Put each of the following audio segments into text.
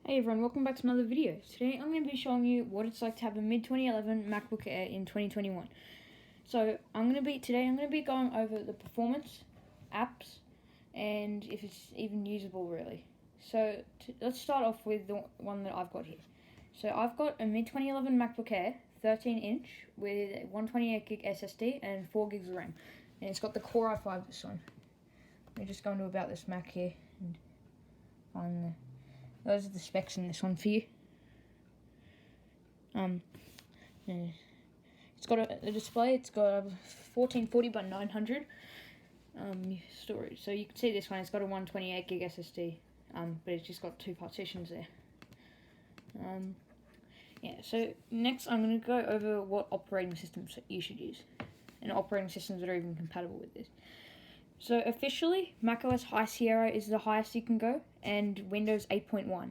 Hey everyone, welcome back to another video. Today I'm going to be showing you what it's like to have a mid-2011 MacBook Air in 2021. So I'm going to be going over the performance, apps, and if it's even usable really. So let's start off with the one that I've got here. So I've got a mid-2011 MacBook Air, 13-inch, with a 128GB SSD and 4GB of RAM. And it's got the Core i5 this one. Let me just go into about this Mac here and find those are the specs in this one for you. It's got a display. It's got a 1440 by 900 storage. So you can see this one. It's got a 128GB SSD, but it's just got two partitions there. So next I'm going to go over what operating systems you should use, and operating systems that are even compatible with this. So officially, macOS High Sierra is the highest you can go, and Windows 8.1.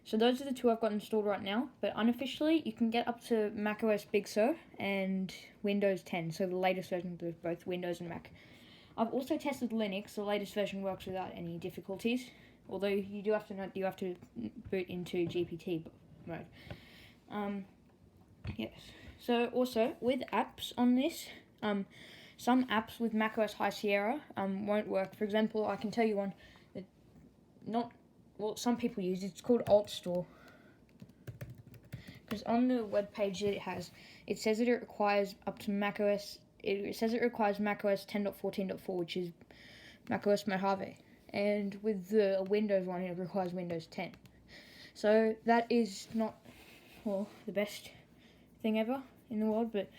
So those are the two I've got installed right now, but unofficially, you can get up to macOS Big Sur and Windows 10, so the latest versions of both Windows and Mac. I've also tested Linux. The latest version works without any difficulties, although you do have to note you have to boot into GPT mode. Yes. So also, with apps on this, some apps with macOS High Sierra won't work. For example, I can tell you one that some people use. It's called AltStore. Because on the web page that it says that it requires up to macOS. It says it requires macOS 10.14.4, which is macOS Mojave. And with the Windows one, it requires Windows 10. So that is not, the best thing ever in the world, but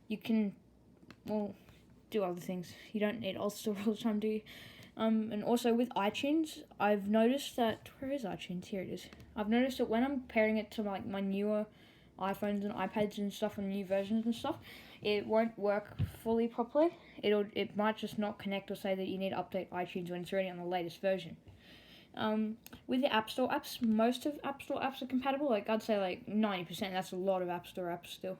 you can, do other things. You don't need AltStore all the time, do you? And also with iTunes, I've noticed that, where is iTunes? Here it is. I've noticed that when I'm pairing it to like my newer iPhones and iPads and stuff and new versions and stuff, it won't work fully properly. It might just not connect or say that you need to update iTunes when it's already on the latest version. With the App Store apps, most of App Store apps are compatible. Like I'd say like 90%. That's a lot of App Store apps still.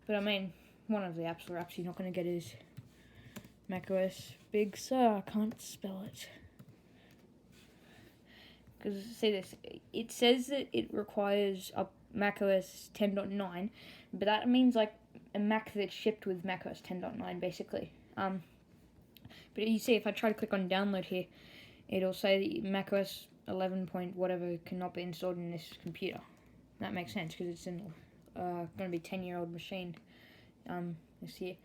But I mean, one of the App Store apps you're not going to get is macOS Big Sur. I can't spell it. Because, see this, it says that it requires macOS 10.9, but that means like a Mac that's shipped with macOS 10.9, basically. But you see, if I try to click on download here, it'll say that macOS 11 point whatever cannot be installed in this computer. That makes sense, because it's in going to be 10-year-old machine this year.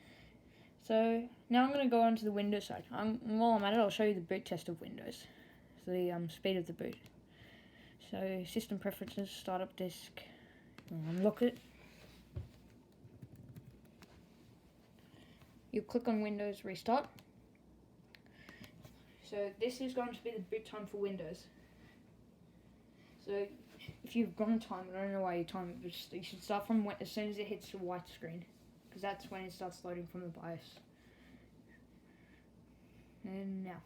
So now I'm going to go on to the Windows side. While I'm at it, I'll show you the boot test of Windows. So the speed of the boot. So system preferences, startup disk, unlock it. You click on Windows restart. So this is going to be the boot time for Windows. So if you've gone time, I don't know why you time it, but you should start from as soon as it hits the white screen, because that's when it starts loading from the BIOS. And now.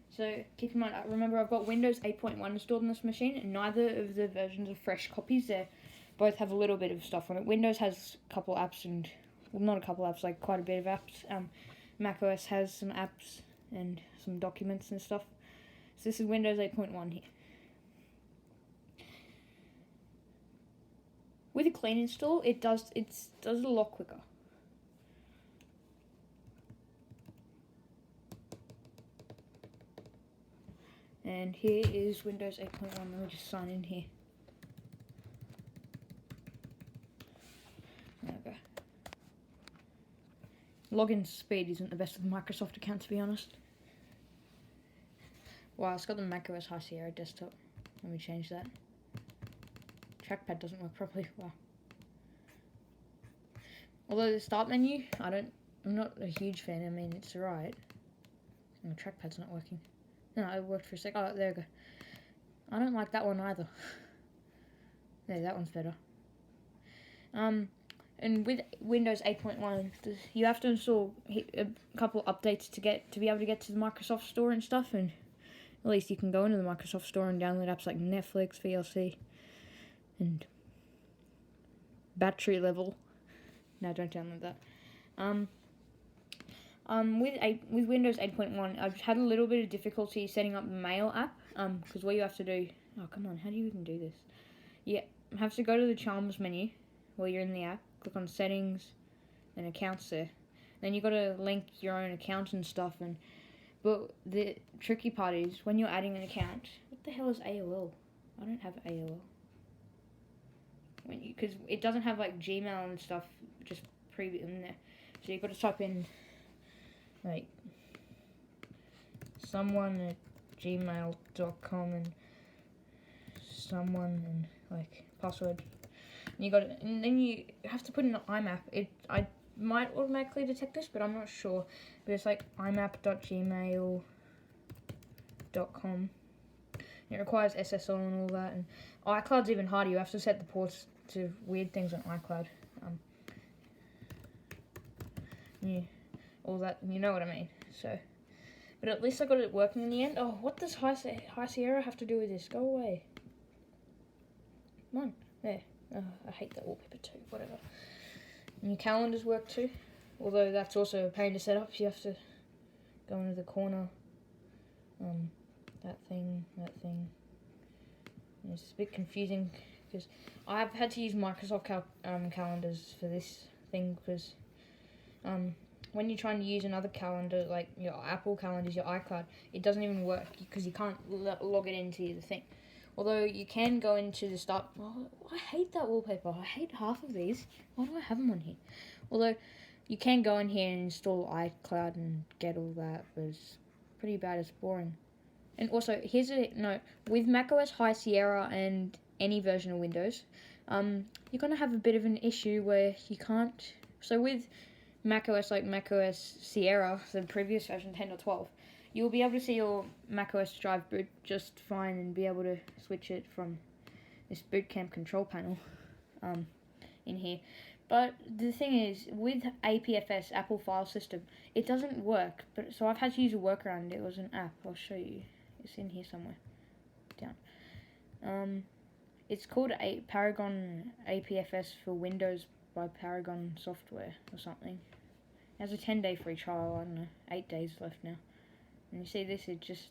So keep in mind, remember I've got Windows 8.1 installed on this machine, and neither of the versions are fresh copies. They both have a little bit of stuff on it. Windows has a couple apps and, not a couple apps, like quite a bit of apps. macOS has some apps and some documents and stuff. So this is Windows 8.1 here. With a clean install, it does it a lot quicker. And here is Windows 8.1. Let me just sign in here. There we go. Login speed isn't the best with the Microsoft account, to be honest. Wow, it's got the macOS High Sierra desktop. Let me change that. Trackpad doesn't work properly. Wow. Although the start menu, I'm not a huge fan. I mean, it's alright. And the trackpad's not working. No, it worked for a sec. Oh, there we go. I don't like that one either. Yeah, that one's better. And with Windows 8.1, you have to install a couple updates to be able to get to the Microsoft Store and stuff, and at least you can go into the Microsoft Store and download apps like Netflix, VLC, and battery level. No, don't download that. With Windows 8.1, I've had a little bit of difficulty setting up the Mail app. Because what you have to do... Oh, come on, how do you even do this? You have to go to the Charms menu while you're in the app, click on Settings and Accounts there. Then you got to link your own account and stuff. But the tricky part is when you're adding an account... What the hell is AOL? I don't have AOL. Because it doesn't have like Gmail and stuff just in there. So you've got to type in like someone at gmail.com and someone and like password. And then you have to put in an IMAP. I might automatically detect this, but I'm not sure. But it's like imap.gmail.com. It requires SSL and all that, and iCloud's even harder. You have to set the ports to weird things on iCloud. All that, you know what I mean. So, but at least I got it working in the end. Oh, what does High Sierra have to do with this? Go away. Come on, there. Oh, I hate that wallpaper too. Whatever. And your calendars work too, although that's also a pain to set up. You have to go into the corner. That thing. And it's a bit confusing because I've had to use Microsoft calendars for this thing because when you're trying to use another calendar, like your Apple calendars, your iCloud, it doesn't even work because you can't log it into the thing. Although you can go into the start... Oh, I hate that wallpaper. I hate half of these. Why do I have them on here? Although you can go in here and install iCloud and get all that, but it's pretty bad. It's boring. And also, here's a note. With macOS High Sierra and any version of Windows, you're going to have a bit of an issue where you can't... So with macOS, like macOS Sierra, the previous version, 10.12, you'll be able to see your macOS drive boot just fine and be able to switch it from this Boot Camp control panel in here. But the thing is, with APFS, Apple File System, it doesn't work. So I've had to use a workaround. It was an app. I'll show you. It's in here somewhere. Down. It's called Paragon APFS for Windows by Paragon Software or something. It has a 10-day free trial. I don't know. 8 days left now. And you see this is just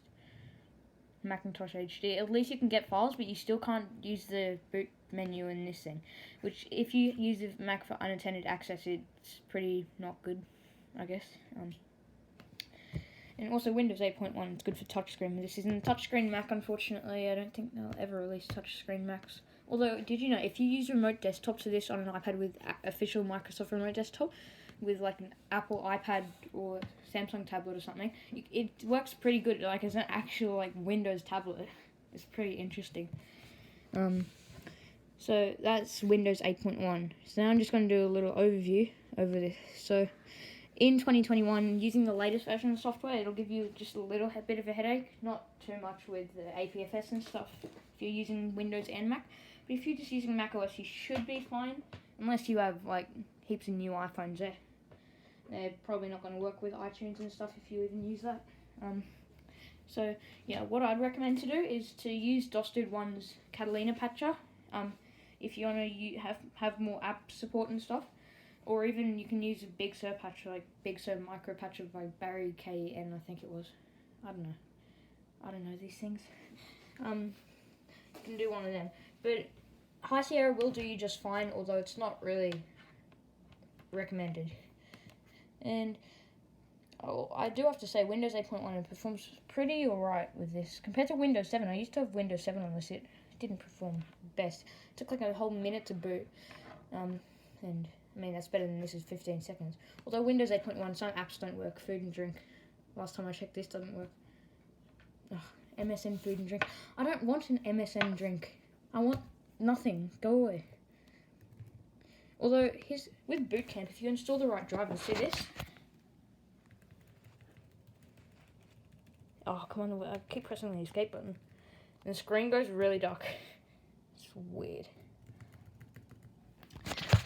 Macintosh HD. At least you can get files, but you still can't use the boot menu in this thing. Which, if you use the Mac for unattended access, it's pretty not good, I guess. And also Windows 8.1, it's good for touchscreen. This isn't a touchscreen Mac, unfortunately. I don't think they'll ever release touchscreen Macs. Although, did you know, if you use Remote Desktop to this on an iPad with official Microsoft Remote Desktop, with like an Apple iPad or Samsung tablet or something, it works pretty good, like as an actual like Windows tablet. It's pretty interesting. So that's Windows 8.1. So now I'm just going to do a little overview over this. So in 2021, using the latest version of software, it'll give you just a little bit of a headache. Not too much with the APFS and stuff if you're using Windows and Mac. But if you're just using macOS, you should be fine. Unless you have like heaps of new iPhones there. They're probably not going to work with iTunes and stuff if you even use that. So yeah, what I'd recommend to do is to use DOS-Dude1's Catalina Patcher. If you want to have more app support and stuff. Or even you can use a Big Sur patcher, like Big Sur Micro Patcher by Barry K.N., I think it was. I don't know these things. You can do one of them. But High Sierra will do you just fine, although it's not really recommended. And I do have to say, Windows 8.1 performs pretty alright with this. Compared to Windows 7, I used to have Windows 7 on this. It didn't perform best. It took like a whole minute to boot. And I mean, that's better than this is 15 seconds. Although Windows 8.1, some apps don't work. Food and drink. Last time I checked, this doesn't work. Ugh, MSN Food and Drink. I don't want an MSN drink. I want nothing. Go away. Although, with Boot Camp, if you install the right driver, see this? Oh, come on, I keep pressing the escape button. And the screen goes really dark. It's weird.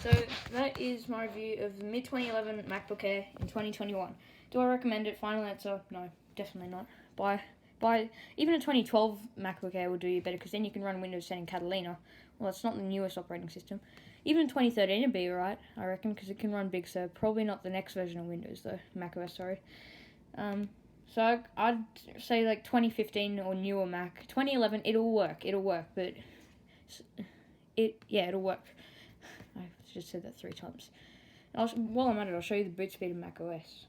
So, that is my review of the mid-2011 MacBook Air in 2021. Do I recommend it? Final answer, no, definitely not. Buy even a 2012 MacBook Air will do you better, because then you can run Windows 10 in Catalina. Well, it's not the newest operating system. Even in 2013 it'd be alright, I reckon, because it can run Big Sur. Probably not the next version of Windows, though. macOS, sorry. So I'd say like 2015 or newer Mac. 2011, it'll work, but it'll work. I just said that 3 times. While I'm at it, I'll show you the boot speed of Mac OS.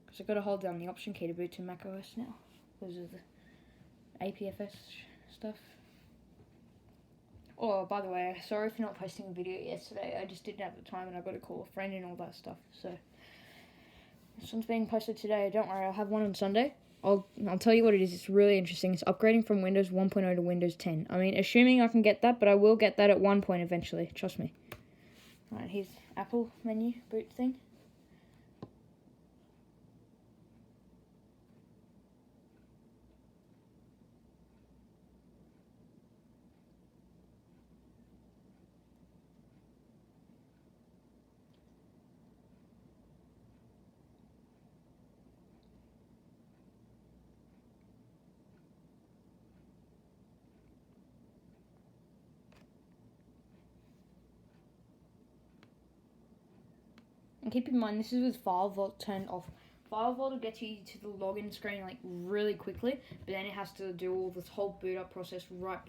Because I've got to hold down the Option key to boot to Mac OS now. Because of the APFS stuff. Oh, by the way, sorry for not posting a video yesterday. I just didn't have the time and I got to call a friend and all that stuff. So, this one's being posted today. Don't worry, I'll have one on Sunday. I'll tell you what it is. It's really interesting. It's upgrading from Windows 1.0 to Windows 10. I mean, assuming I can get that, but I will get that at one point eventually. Trust me. Alright, here's Apple menu boot thing. And keep in mind, this is with FileVault turned off. FileVault will get you to the login screen like really quickly, but then it has to do all this whole boot up process right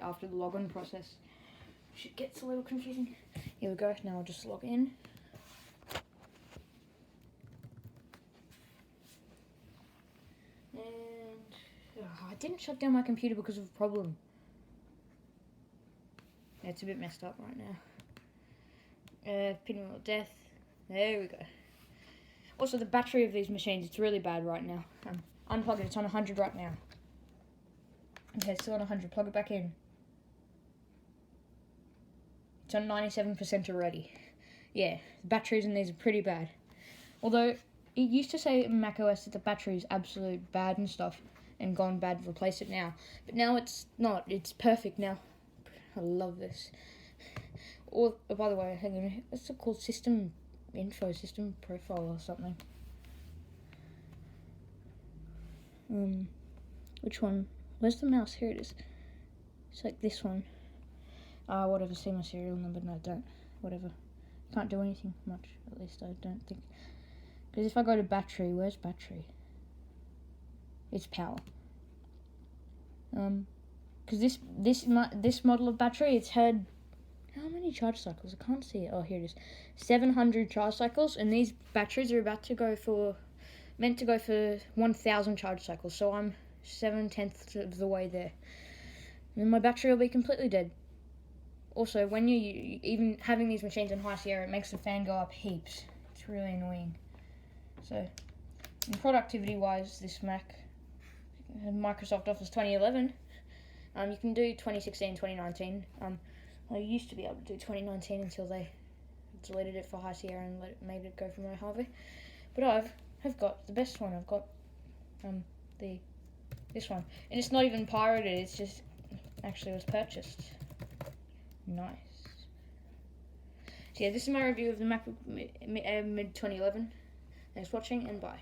after the login process. Shit gets a little confusing. Here we go. Now I'll just log in. And I didn't shut down my computer because of a problem. It's a bit messed up right now. Pinwheel of death. There we go. Also, the battery of these machines, it's really bad right now. Unplug it, it's on 100 right now. Okay, it's still on 100. Plug it back in. It's on 97% already. Yeah, the batteries in these are pretty bad. Although, it used to say in macOS that the battery is absolute bad and stuff, and gone bad, replace it now. But now it's not. It's perfect now. I love this. Or, oh, by the way, hang on. What's it called? System profile or something. Which one? Where's the mouse? Here it is. It's like this one. Whatever. See my serial number? No, don't. Whatever. Can't do anything much. At least I don't think. Because if I go to battery, where's battery? It's power. Because this model of battery, it's had how many charge cycles? I can't see it. Oh, here it is. 700 charge cycles, and these batteries are meant to go for 1,000 charge cycles. So I'm 7/10 of the way there, and my battery will be completely dead. Also, when you even having these machines in High Sierra, it makes the fan go up heaps. It's really annoying. So, productivity-wise, this Mac, Microsoft Office 2011, you can do 2016, 2019. I used to be able to do 2019 until they deleted it for High Sierra and made it go for Mojave. But I've got the best one. I've got this one, and it's not even pirated. It's just actually was purchased. Nice. So yeah, this is my review of the MacBook Mid 2011. Thanks for watching, and bye.